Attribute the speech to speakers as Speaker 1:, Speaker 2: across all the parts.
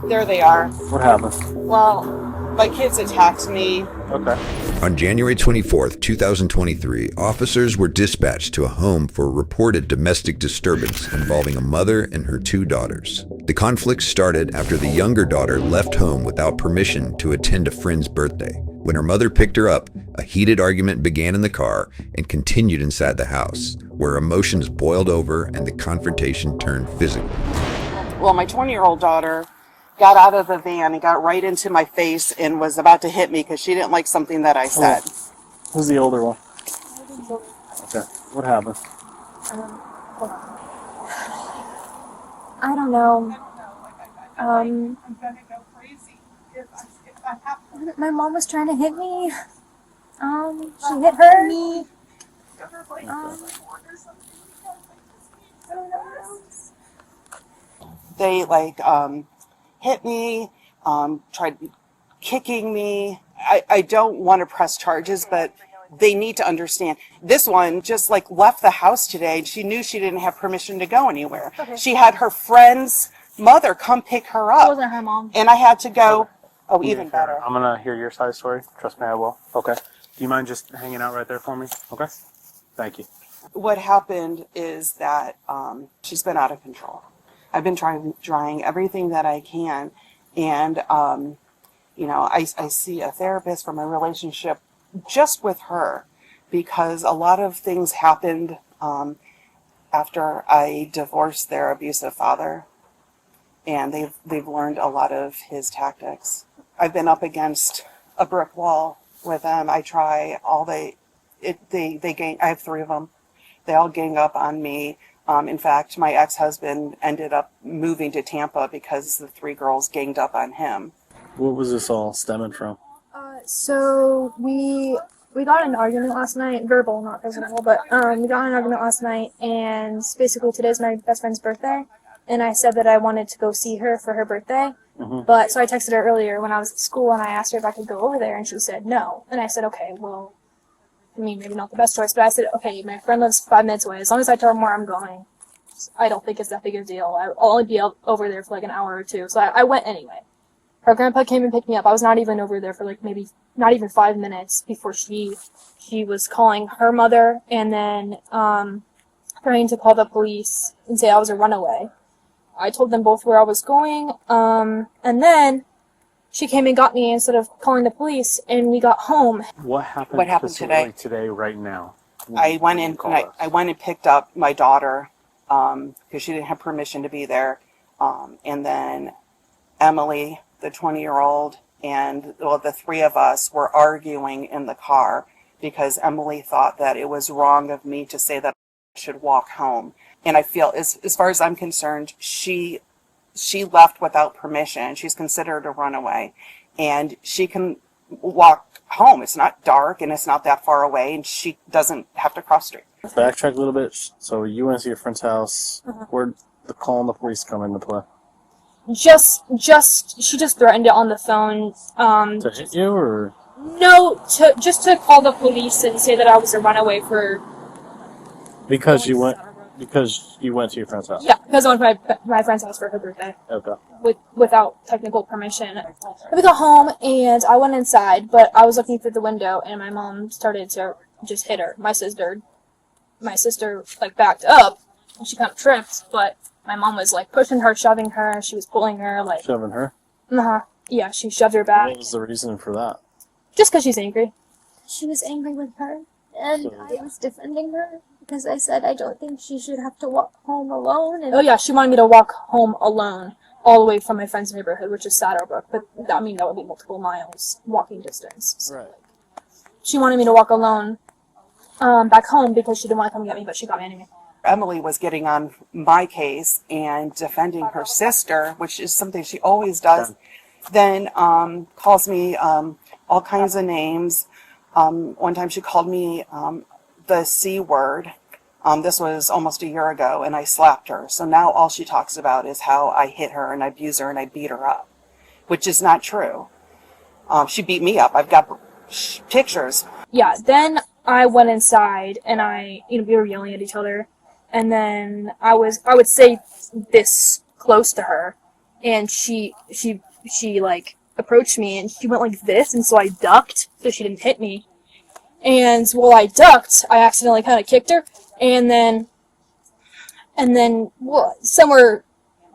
Speaker 1: There they are.
Speaker 2: What happened?
Speaker 1: Well, my kids attacked me.
Speaker 2: Okay.
Speaker 3: On January 24th, 2023, officers were dispatched to a home for a reported domestic disturbance involving a mother and her two daughters. The conflict started after the younger daughter left home without permission to attend a friend's birthday. When her mother picked her up, a heated argument began in the car and continued inside the house, where emotions boiled over and the confrontation turned physical.
Speaker 1: Well, my 20-year-old daughter got out of the van and got right into my face and was about to hit me because she didn't like something that I said.
Speaker 2: Who's the older one? Okay. What happened?
Speaker 4: Hold on. I don't know. My mom was trying to hit me. She hit her. Me. I don't know.
Speaker 1: They hit me, tried kicking me. I don't want to press charges, but they need to understand. This one just left the house today. She knew she didn't have permission to go anywhere.
Speaker 4: Okay.
Speaker 1: She had her friend's mother come pick her up.
Speaker 4: It wasn't her mom.
Speaker 1: And I had to go. Oh, even better.
Speaker 2: I'm going to hear your side of the story. Trust me, I will. Okay. Do you mind just hanging out right there for me? Okay. Thank you.
Speaker 1: What happened is that she's been out of control. I've been trying everything that I can. And, I see a therapist for my relationship just with her because a lot of things happened after I divorced their abusive father. And they've learned a lot of his tactics. I've been up against a brick wall with them. I try all they gang. I have 3 of them. They all gang up on me. In fact, my ex-husband ended up moving to Tampa because the 3 girls ganged up on him.
Speaker 2: What was this all stemming from?
Speaker 4: So we got in an argument last night, verbal, not physical, but we got in an argument last night, and basically today's my best friend's birthday, and I said that I wanted to go see her for her birthday. But so I texted her earlier when I was at school, and I asked her if I could go over there, and she said no. And I said, okay, well, I mean, maybe not the best choice, but I said, okay, my friend lives 5 minutes away. As long as I tell her where I'm going, I don't think it's that big a deal. I'll only be over there for an hour or 2. So I went anyway. Her grandpa came and picked me up. I was not even over there for maybe not even 5 minutes before she was calling her mother and then trying to call the police and say I was a runaway. I told them both where I was going, and then she came and got me instead of calling the police, and we got home.
Speaker 2: What happened
Speaker 1: today?
Speaker 2: Today, right now?
Speaker 1: I went and picked up my daughter because she didn't have permission to be there, and then Emily, the 20-year-old, and the 3 of us were arguing in the car because Emily thought that it was wrong of me to say that I should walk home. And I feel, as far as I'm concerned, she left without permission. She's considered a runaway, and she can walk home. It's not dark, and it's not that far away, and she doesn't have to cross street.
Speaker 2: Backtrack a little bit. So you went to your friend's house. Where'd the call and the police come into play?
Speaker 4: She just threatened it on the phone.
Speaker 2: To hit you, or?
Speaker 4: No, to call the police and say that I was a runaway for.
Speaker 2: Because you went to your friend's house.
Speaker 4: Yeah, because I went to my friend's house for her birthday.
Speaker 2: Okay.
Speaker 4: Without technical permission. We got home and I went inside, but I was looking through the window and my mom started to just hit her. My sister backed up and she kind of tripped, but my mom was pushing her, shoving her. She was pulling her,
Speaker 2: Shoving her?
Speaker 4: Yeah, she shoved her back.
Speaker 2: What was the reason for that?
Speaker 4: Just because she's angry.
Speaker 5: She was angry with her, and I was defending her because I said I don't think she should have to walk home alone. And
Speaker 4: oh yeah, she wanted me to walk home alone, all the way from my friend's neighborhood, which is Saddlebrook. But that would be multiple miles walking distance. So,
Speaker 2: right.
Speaker 4: She wanted me to walk alone back home because she didn't want to come get me, but she got me anyway.
Speaker 1: Emily was getting on my case and defending her sister, which is something she always does. Then calls me all kinds of names. One time she called me the C word. This was almost a year ago, and I slapped her. So now all she talks about is how I hit her and I abuse her and I beat her up, which is not true. She beat me up. I've got pictures.
Speaker 4: Yeah, then I went inside and we were yelling at each other. And then I would say this close to her. and she like approached me, and she went like this, and so I ducked so she didn't hit me. And while I ducked, I accidentally kind of kicked her, and then well, somewhere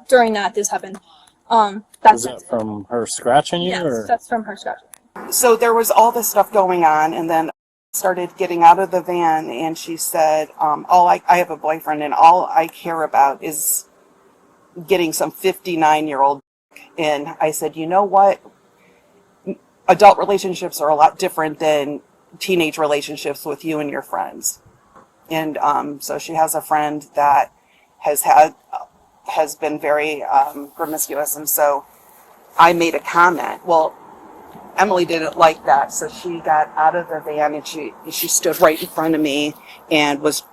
Speaker 4: during that this happened.
Speaker 2: Was that from her scratching you?
Speaker 4: Yes,
Speaker 2: or?
Speaker 4: that's from her scratching.
Speaker 1: So there was all this stuff going on, and then started getting out of the van, and she said, I have a boyfriend, and all I care about is getting some 59-year-old. And I said, you know what? Adult relationships are a lot different than teenage relationships with you and your friends. And so she has a friend that has been very promiscuous, and so I made a comment. Well, Emily didn't like that, so she got out of the van, and she stood right in front of me and was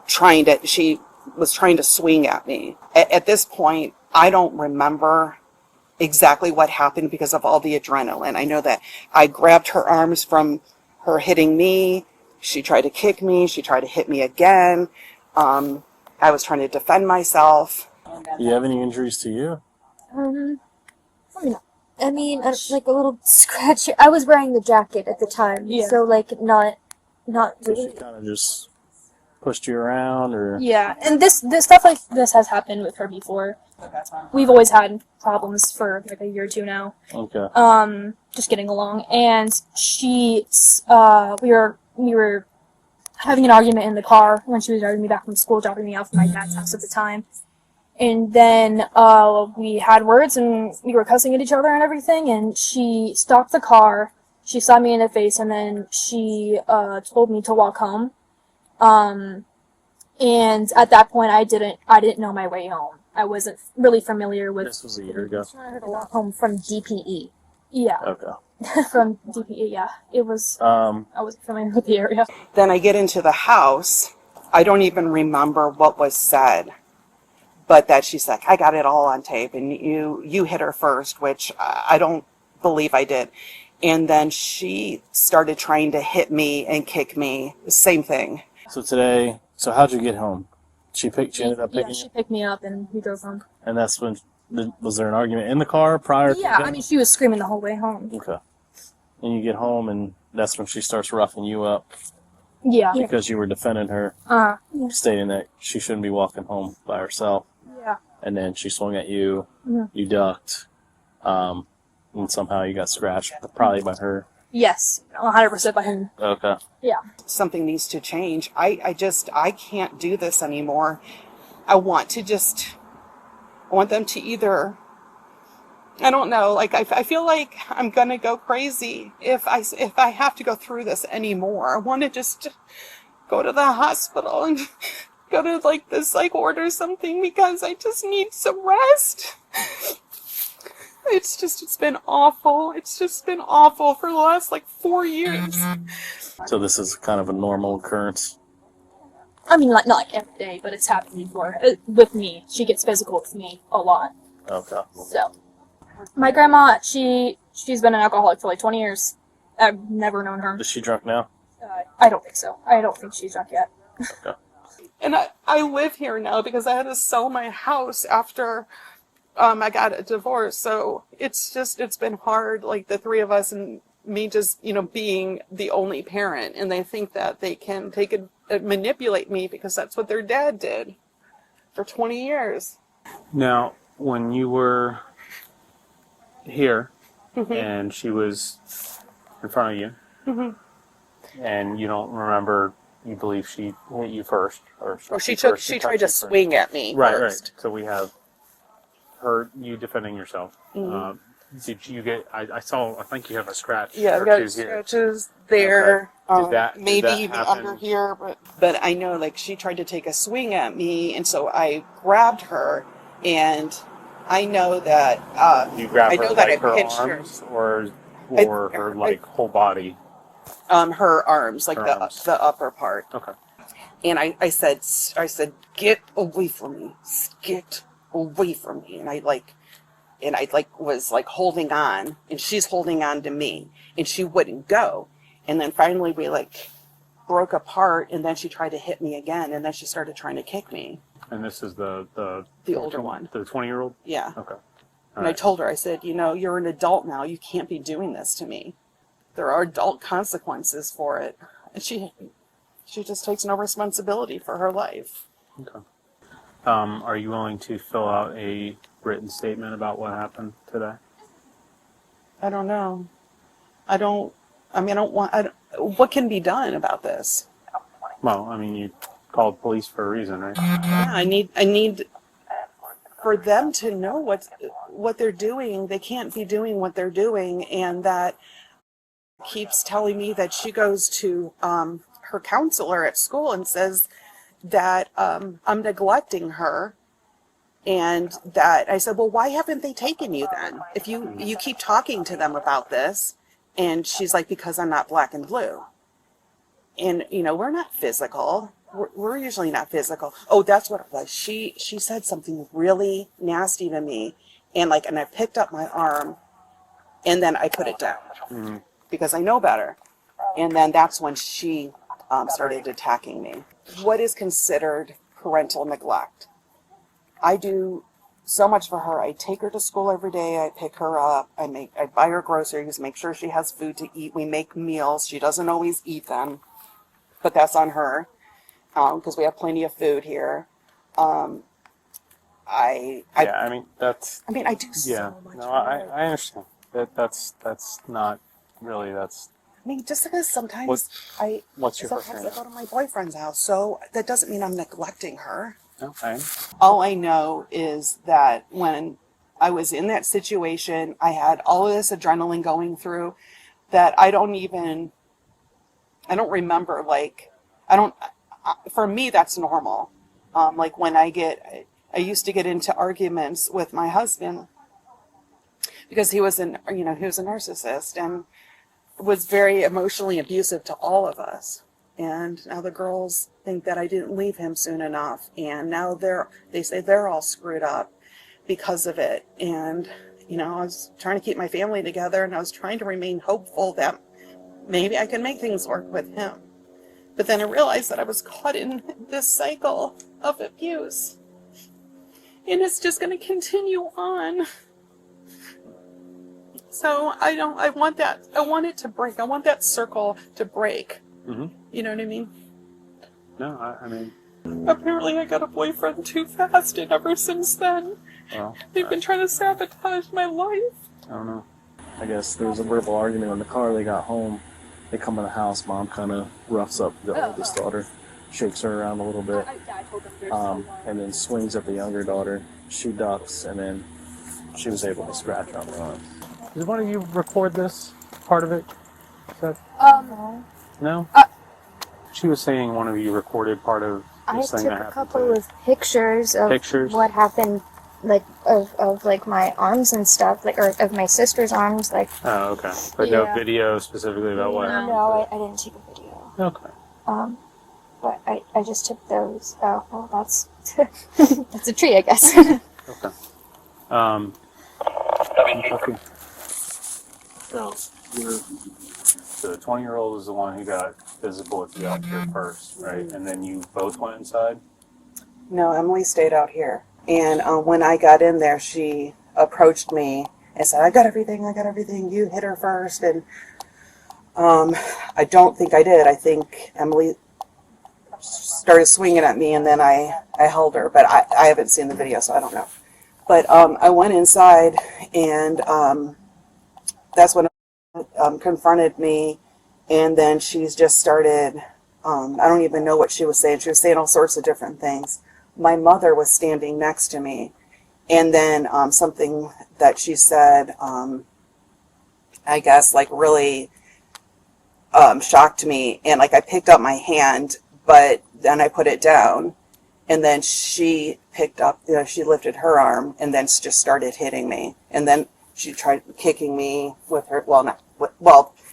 Speaker 1: trying to swing at me. At this point, I don't remember exactly what happened because of all the adrenaline. I know that I grabbed her arms from her hitting me. She tried to kick me. She tried to hit me again. I was trying to defend myself.
Speaker 2: Do you have any injuries to you?
Speaker 5: I mean, like a little scratch. I was wearing the jacket at the time,
Speaker 4: Yeah.
Speaker 5: so like not
Speaker 2: So
Speaker 5: really.
Speaker 2: she kind of just pushed you around, or?
Speaker 4: Yeah, and this stuff like this has happened with her before. We've always had problems for like a year or two now.
Speaker 2: Okay.
Speaker 4: Just getting along, and we were having an argument in the car when she was driving me back from school, dropping me off at my dad's house at the time. And then we had words, and we were cussing at each other and everything, and she stopped the car. She saw me in the face, and then she told me to walk home. And at that point, I didn't know my way home. I wasn't really familiar with.
Speaker 2: This was a year ago.
Speaker 5: I heard a walk home from DPE.
Speaker 4: Yeah,
Speaker 2: Okay.
Speaker 4: from DPE. Yeah, it was. I wasn't familiar with the area.
Speaker 1: Then I get into the house. I don't even remember what was said, but that she's like, I got it all on tape, and you hit her first, which I don't believe I did. And then she started trying to hit me and kick me. Same thing.
Speaker 2: So how'd you get home? She ended up picking
Speaker 4: Yeah, she
Speaker 2: you?
Speaker 4: picked me up, and we drove home.
Speaker 2: And that's when, was there an argument in the car prior to
Speaker 4: Yeah,
Speaker 2: that?
Speaker 4: I mean, she was screaming the whole way home.
Speaker 2: Okay. And you get home, and that's when she starts roughing you up
Speaker 4: Yeah.
Speaker 2: because you were defending her, stating that she shouldn't be walking home by herself.
Speaker 4: Yeah.
Speaker 2: And then she swung at you, you ducked, and somehow you got scratched, probably by her.
Speaker 4: Yes, 100% by him.
Speaker 2: Okay.
Speaker 4: Yeah.
Speaker 1: Something needs to change. I can't do this anymore. I want them to either, I don't know, like I feel like I'm gonna go crazy if I have to go through this anymore. I want to just go to the hospital and go to like the psych ward or something, because I just need some rest. It's been awful. It's just been awful for the last like 4 years.
Speaker 2: So this is kind of a normal occurrence.
Speaker 4: I mean, like not like every day, but it's happening with me. She gets physical with me a lot.
Speaker 2: Okay.
Speaker 4: So, my grandma, she's been an alcoholic for like 20 years. I've never known her.
Speaker 2: Is she drunk now?
Speaker 4: I don't think so. I don't think she's drunk yet.
Speaker 2: Okay.
Speaker 1: And I live here now because I had to sell my house after I got a divorce. So it's been hard, like the three of us and me just, being the only parent. And they think that they can manipulate me because that's what their dad did for 20 years.
Speaker 2: Now, when you were here and she was in front of you, and you don't remember, you believe she hit you first, or
Speaker 1: She
Speaker 2: touched
Speaker 1: tried
Speaker 2: you
Speaker 1: to
Speaker 2: first.
Speaker 1: swing at me
Speaker 2: Right,
Speaker 1: first.
Speaker 2: right. So we have you defending yourself. Did you get? I think you have a scratch.
Speaker 1: Yeah,
Speaker 2: or
Speaker 1: I've got
Speaker 2: two here.
Speaker 1: scratches there.
Speaker 2: Okay. Did
Speaker 1: Maybe
Speaker 2: that
Speaker 1: even
Speaker 2: happen?
Speaker 1: under here, but I know like she tried to take a swing at me, and so I grabbed her, and I know that
Speaker 2: You grab
Speaker 1: I
Speaker 2: her
Speaker 1: know that
Speaker 2: like
Speaker 1: I
Speaker 2: her
Speaker 1: pinched her.
Speaker 2: arms, or
Speaker 1: I-
Speaker 2: her like whole body.
Speaker 1: Her arms, like
Speaker 2: Her
Speaker 1: the
Speaker 2: arms.
Speaker 1: the upper part.
Speaker 2: Okay.
Speaker 1: And I said, get away from me, get away from me. And I was like holding on, and she's holding on to me, and she wouldn't go. And then finally we like broke apart, and then she tried to hit me again, and then she started trying to kick me.
Speaker 2: And this is the
Speaker 1: The older one.
Speaker 2: the 20-year-old.
Speaker 1: Yeah.
Speaker 2: Okay.
Speaker 1: And I told her, I said, you're an adult now. You can't be doing this to me. There are adult consequences for it. And she just takes no responsibility for her life.
Speaker 2: Okay. Are you willing to fill out a written statement about what happened today?
Speaker 1: I don't know. What can be done about this?
Speaker 2: Well, I mean, you called police for a reason, right?
Speaker 1: Yeah, I need for them to know what they're doing. They can't be doing what they're doing, and that keeps telling me that she goes to her counselor at school and says that I'm neglecting her, and that I said, well, why haven't they taken you then? If you keep talking to them about this, and she's like, because I'm not black and blue, and we're not physical. We're usually not physical. Oh, that's what it was. She said something really nasty to me, and I picked up my arm, and then I put it down because I know better. And then that's when she started attacking me. What is considered parental neglect? I do so much for her. I take her to school every day. I pick her up. I buy her groceries, make sure she has food to eat. We make meals. She doesn't always eat them, but that's on her. Because we have plenty of food here. I do so much.
Speaker 2: No, I understand. That's not really. That's.
Speaker 1: Just because sometimes
Speaker 2: What's your
Speaker 1: sometimes I go to my boyfriend's house, so that doesn't mean I'm neglecting her.
Speaker 2: Okay.
Speaker 1: All I know is that when I was in that situation, I had all of this adrenaline going through that I don't remember. For me, that's normal. When I used to get into arguments with my husband because he was a narcissist and was very emotionally abusive to all of us. And now the girls think that I didn't leave him soon enough. And now they say they're all screwed up because of it. And, I was trying to keep my family together, and I was trying to remain hopeful that maybe I can make things work with him. But then I realized that I was caught in this cycle of abuse. And it's just going to continue on. So I want it to break. I want that circle to break.
Speaker 2: Mm-hmm.
Speaker 1: You know what I mean?
Speaker 2: No, I mean.
Speaker 1: Apparently I got a boyfriend too fast, and ever since then, they've been trying to sabotage my life.
Speaker 2: I don't know.
Speaker 6: I guess there was a verbal argument in the car. They got home. They come in the house. Mom kind of roughs up the oldest daughter, shakes her around a little bit, and then swings at the younger daughter. She ducks, and then she was able to scratch her on the arm.
Speaker 2: Did one of you record this part of it? No? She was saying one of you recorded part of this thing that happened.
Speaker 5: I took a couple of pictures of what happened, of my arms and stuff, or of my sister's arms,
Speaker 2: Oh, okay. But no video specifically about what happened?
Speaker 5: No, I didn't take a video.
Speaker 2: Okay.
Speaker 5: But I just took those. Oh, well, that's that's a tree, I guess.
Speaker 2: Okay. Okay. So the 20-year-old was the one who got physical with you out here first, right? And then you both went inside?
Speaker 1: No, Emily stayed out here. And when I got in there, she approached me and said, I got everything. You hit her first. And I don't think I did. I think Emily started swinging at me, and then I held her. But I haven't seen the video, so I don't know. But I went inside, and that's when confronted me, and then she's just started, I don't even know what she was saying. She was saying all sorts of different things. My mother was standing next to me, and then something that she said, I guess, really shocked me, and I picked up my hand, but then I put it down, and then she picked up, she lifted her arm, and then just started hitting me, and then she tried kicking me with her,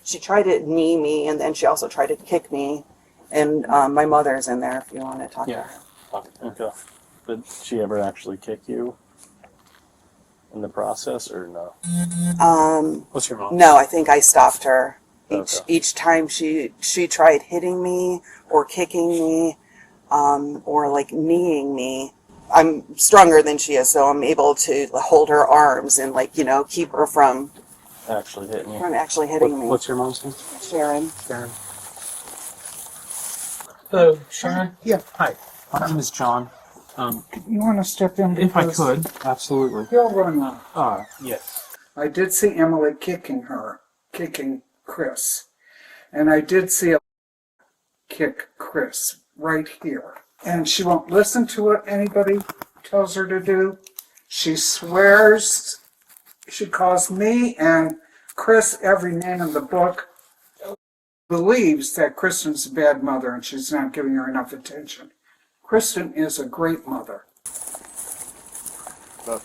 Speaker 1: she tried to knee me, and then she also tried to kick me, and my mother's in there if you want to talk to her.
Speaker 6: Okay. Did she ever actually kick you in the process, or no?
Speaker 2: What's your mom?
Speaker 1: No, I think I stopped her. Each
Speaker 6: Okay.
Speaker 1: time she tried hitting me or kicking me, or kneeing me, I'm stronger than she is, so I'm able to hold her arms and keep her from
Speaker 2: Actually hitting you.
Speaker 1: actually hitting me.
Speaker 2: What's your mom's name?
Speaker 1: Sharon.
Speaker 2: Sharon. Hello, Sharon.
Speaker 7: Yeah.
Speaker 2: Hi. My name is John.
Speaker 7: You want to step in?
Speaker 2: If I
Speaker 7: because
Speaker 2: could, absolutely.
Speaker 7: He'll run on.
Speaker 2: Yes.
Speaker 7: I did see Emily kicking Chris. And I did see a kick Chris right here. And she won't listen to what anybody tells her to do. She swears. She calls me and Chris every name in the book. Believes that Kristen's a bad mother and she's not giving her enough attention. Kristen is a great mother.
Speaker 2: All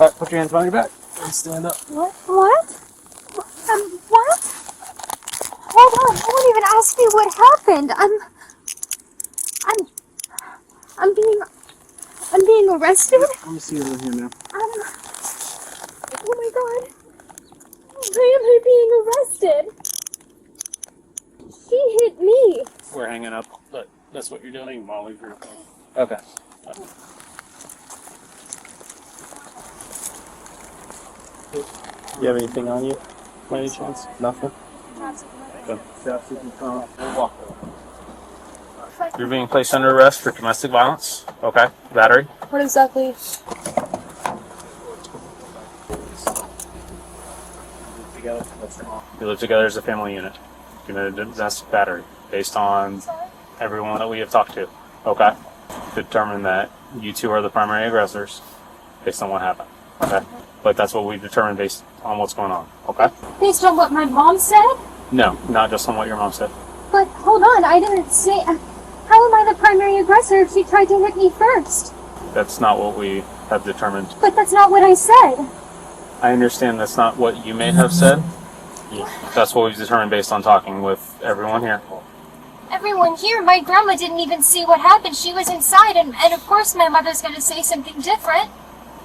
Speaker 2: right, put your hands behind your back and stand up.
Speaker 5: What? What? What? Hold on, no one even asked me what happened. I'm being arrested?
Speaker 2: Let me see over here now.
Speaker 5: Oh my god. Why am I being arrested? She hit me.
Speaker 2: We're hanging up, but that's what you're doing while we're here. Okay. You have anything on you, by any chance? Nothing? Okay. You're being placed under arrest for domestic violence. Okay. Battery.
Speaker 4: What exactly?
Speaker 2: You live together as a family unit. Committed to domestic battery based on everyone that we have talked to. Okay. Determine that you two are the primary aggressors based on what happened. Okay. But that's what we determined based on what's going on. Okay.
Speaker 5: Based on what my mom said?
Speaker 2: No, not just on what your mom said.
Speaker 5: But hold on, I didn't say. How am I the primary aggressor if she tried to hit me first?
Speaker 2: That's not what we have determined.
Speaker 5: But that's not what I said.
Speaker 2: I understand that's not what you may have said. That's what we've determined based on talking with everyone here.
Speaker 5: Everyone here, my grandma didn't even see what happened. She was inside, and of course my mother's going to say something different.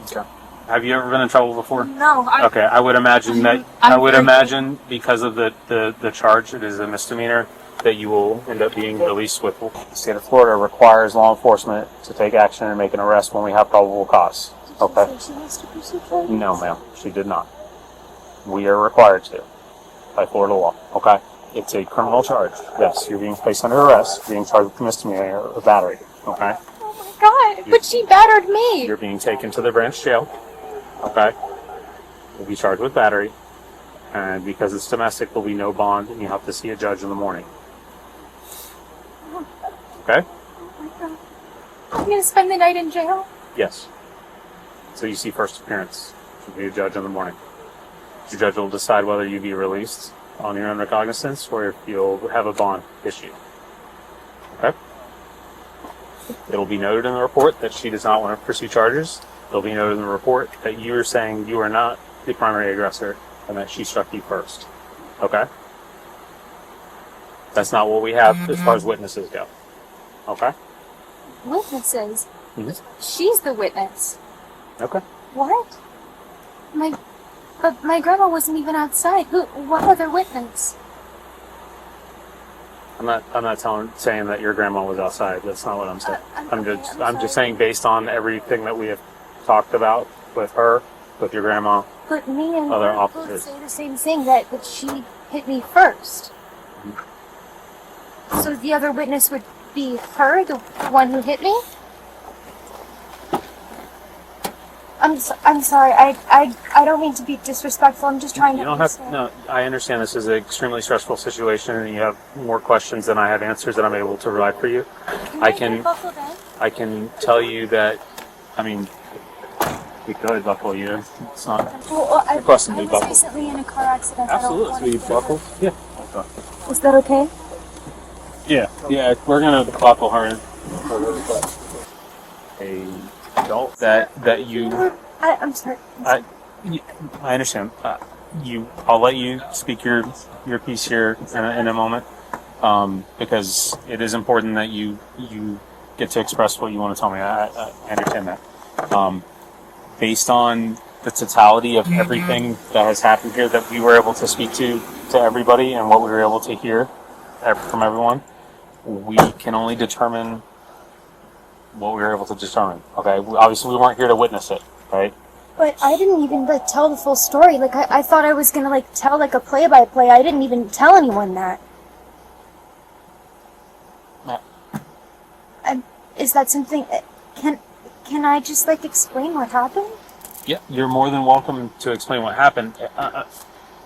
Speaker 2: Okay. Have you ever been in trouble before?
Speaker 5: No.
Speaker 2: Okay, I would imagine that. I would imagine because of the charge, it is a misdemeanor, that you will end up being released with. The state of Florida requires law enforcement to take action and make an arrest when we have probable cause. Okay.
Speaker 5: She has to pursue charges?
Speaker 2: No, ma'am, she did not. We are required to, by Florida law. Okay. It's a criminal charge. Yes, you're being placed under arrest, being charged with misdemeanor or battery. Okay.
Speaker 5: Oh my god! But she battered me.
Speaker 2: You're being taken to the branch jail. Okay. You'll be charged with battery. And because it's domestic, there'll be no bond, and you have to see a judge in the morning. Okay?
Speaker 5: I'm gonna spend the night in jail?
Speaker 2: Yes. So you see first appearance. Should be a judge in the morning. The judge will decide whether you be released on your own recognizance or if you'll have a bond issued. Okay? It'll be noted in the report that she does not want to pursue charges. It'll be noted in the report that you are saying you are not the primary aggressor and that she struck you first. Okay? That's not what we have as far as witnesses go. Okay?
Speaker 5: Witnesses?
Speaker 2: Mm-hmm.
Speaker 5: She's the witness.
Speaker 2: Okay.
Speaker 5: What? But my grandma wasn't even outside. What other witness?
Speaker 2: I'm not saying that your grandma was outside. That's not what I'm saying. I'm
Speaker 5: sorry.
Speaker 2: just saying based on everything that we have talked about with her, with your grandma.
Speaker 5: But me and
Speaker 2: Other
Speaker 5: her both
Speaker 2: officers.
Speaker 5: say the same thing, that she hit me first. So the other witness would be her, the one who hit me? I'm sorry. I don't mean to be disrespectful. I'm just trying to
Speaker 2: You don't have
Speaker 5: understand.
Speaker 2: no. I understand this is an extremely stressful situation, and you have more questions than I have answers that I'm able to provide for you. I can
Speaker 5: buckle then?
Speaker 2: I can tell you that. I mean, we could buckle you. It's not.
Speaker 5: Well, I
Speaker 2: Requesting
Speaker 5: was
Speaker 2: to be buckled.
Speaker 5: recently in a car accident.
Speaker 2: Absolutely.
Speaker 5: I
Speaker 2: So you
Speaker 5: don't want
Speaker 2: buckle? Yeah.
Speaker 5: to. Is that okay?
Speaker 2: Yeah. We're gonna buckle her in. A adult that you.
Speaker 5: I'm sorry.
Speaker 2: I understand. I'll let you speak your piece here in a moment, because it is important that you get to express what you want to tell me. I understand that. Based on the totality of everything that has happened here, that we were able to speak to everybody and what we were able to hear from everyone, we can only determine what we were able to determine. Okay, obviously we weren't here to witness it, right?
Speaker 5: But I didn't even tell the full story. I thought I was gonna tell a play-by-play. I didn't even tell anyone that. Is that something? Can I just explain what happened?
Speaker 2: Yeah, you're more than welcome to explain what happened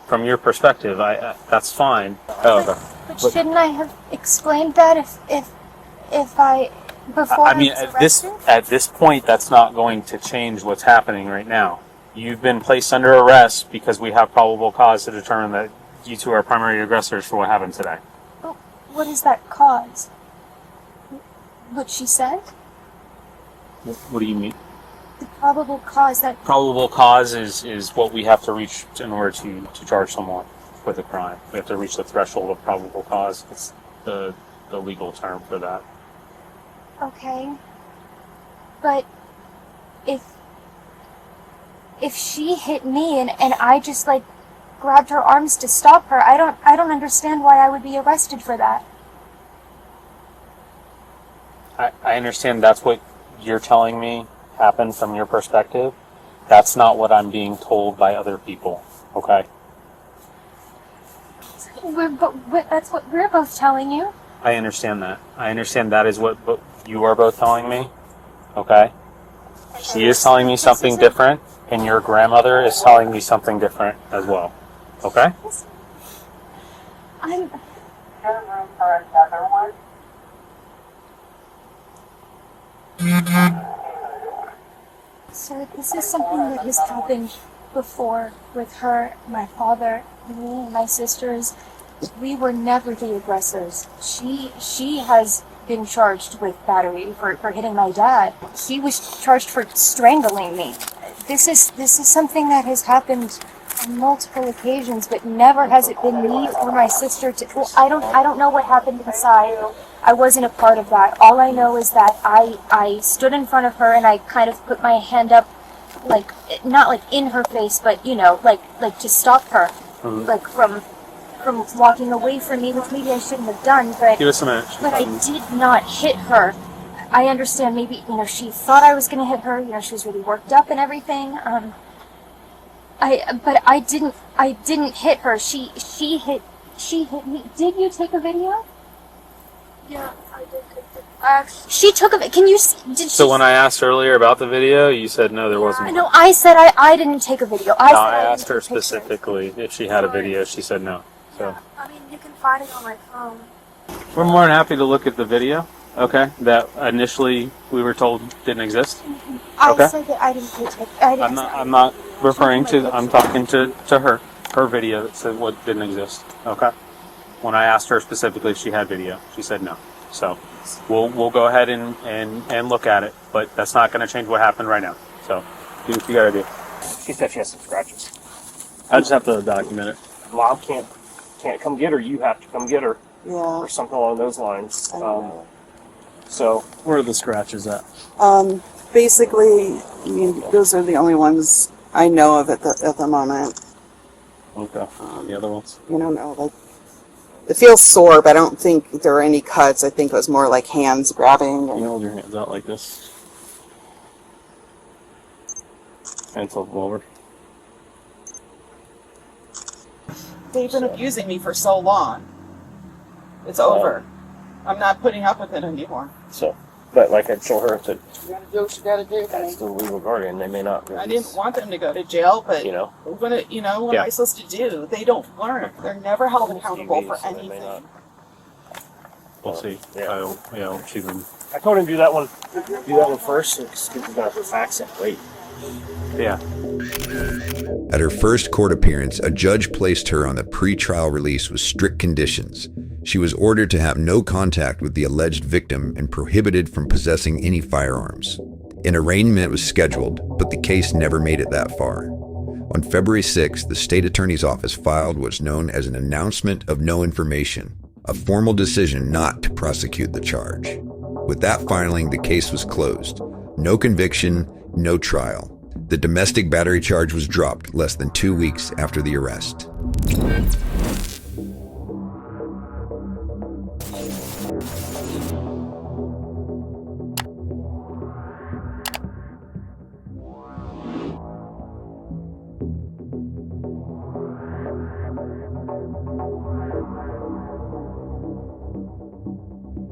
Speaker 2: from your perspective. That's fine. However,
Speaker 5: But shouldn't I have explained that if I before
Speaker 2: I mean,
Speaker 5: I was arrested?
Speaker 2: at this point, that's not going to change what's happening right now. You've been placed under arrest because we have probable cause to determine that you two are primary aggressors for what happened today.
Speaker 5: But what does that cause? What she said?
Speaker 2: What do you mean?
Speaker 5: The probable cause that.
Speaker 2: Probable cause is what we have to reach in order to charge someone with a crime. We have to reach the threshold of probable cause. It's the legal term for that.
Speaker 5: Okay. But if she hit me and I just grabbed her arms to stop her, I don't understand why I would be arrested for that.
Speaker 2: I understand that's what you're telling me happened from your perspective. That's not what I'm being told by other people, okay?
Speaker 5: That's what we're both telling you.
Speaker 2: I understand that. I understand that is what you are both telling me, okay? She is telling me something different, and your grandmother is telling me something different as well, okay?
Speaker 5: I'm.
Speaker 1: Room for another one.
Speaker 5: So this is something that has happened before with her, my father, me, and my sisters. We were never the aggressors. She has been charged with battery for hitting my dad. He was charged for strangling me. This is something that has happened on multiple occasions, but never has it been me or my sister to. Well, I don't know what happened inside. I wasn't a part of that. All I know is that I stood in front of her and I kind of put my hand up, not in her face, but to stop her, from walking away from me, which maybe I shouldn't have done, but
Speaker 2: Give us a minute.
Speaker 5: but I did not hit her. I understand maybe she thought I was going to hit her. She was really worked up and everything. But I didn't hit her. She hit me. Did you take a video?
Speaker 4: Yeah, I did take it.
Speaker 5: She took a. Can you? Did she?
Speaker 2: So when I asked earlier about the video, you said no, there wasn't.
Speaker 5: No, I said I didn't take a video. I
Speaker 2: No,
Speaker 5: said
Speaker 2: I
Speaker 5: didn't
Speaker 2: asked her
Speaker 5: take pictures.
Speaker 2: specifically if she had a video. She said no. So
Speaker 4: I mean, you can find it on my phone.
Speaker 2: we're more than happy to look at the video. Okay, that initially we were told didn't exist. Okay.
Speaker 5: I said that I didn't take it.
Speaker 2: I'm not referring to. I'm talking to her video that said what didn't exist. Okay. When I asked her specifically if she had video, she said no. So we'll go ahead and look at it, but that's not going to change what happened right now. So do what you got to do.
Speaker 6: She said she has some scratches. I just have to document it. Mom can't come get her. You have to come get her,
Speaker 1: Yeah.
Speaker 6: or something along those lines.
Speaker 1: I know.
Speaker 6: So where are the scratches at?
Speaker 1: Basically, I mean, those are the only ones I know of at the moment.
Speaker 2: Okay. The other ones.
Speaker 1: You don't know, it feels sore, but I don't think there are any cuts. I think it was more like hands grabbing.
Speaker 6: You hold your hands out like this. And flip them over.
Speaker 1: They've been abusing me for so long. It's over. I'm not putting up with it anymore.
Speaker 6: So, but I'd show her that
Speaker 1: You gotta do what you gotta do.
Speaker 6: that's the legal guardian. They may not.
Speaker 1: I didn't want them to go to jail, but what am
Speaker 2: Yeah.
Speaker 1: I supposed to do? They don't learn. They're never held accountable for
Speaker 6: So they may not.
Speaker 1: anything.
Speaker 2: We'll see.
Speaker 6: Yeah.
Speaker 2: I'll see them.
Speaker 6: I told him do that one first. Because we're gonna have to fax it. Wait.
Speaker 2: Yeah.
Speaker 3: At her first court appearance, a judge placed her on the pre-trial release with strict conditions. She was ordered to have no contact with the alleged victim and prohibited from possessing any firearms. An arraignment was scheduled, but the case never made it that far. On February 6th, the state attorney's office filed what's known as an announcement of no information, a formal decision not to prosecute the charge. With that filing, the case was closed. No conviction, no trial. The domestic battery charge was dropped less than 2 weeks after the arrest.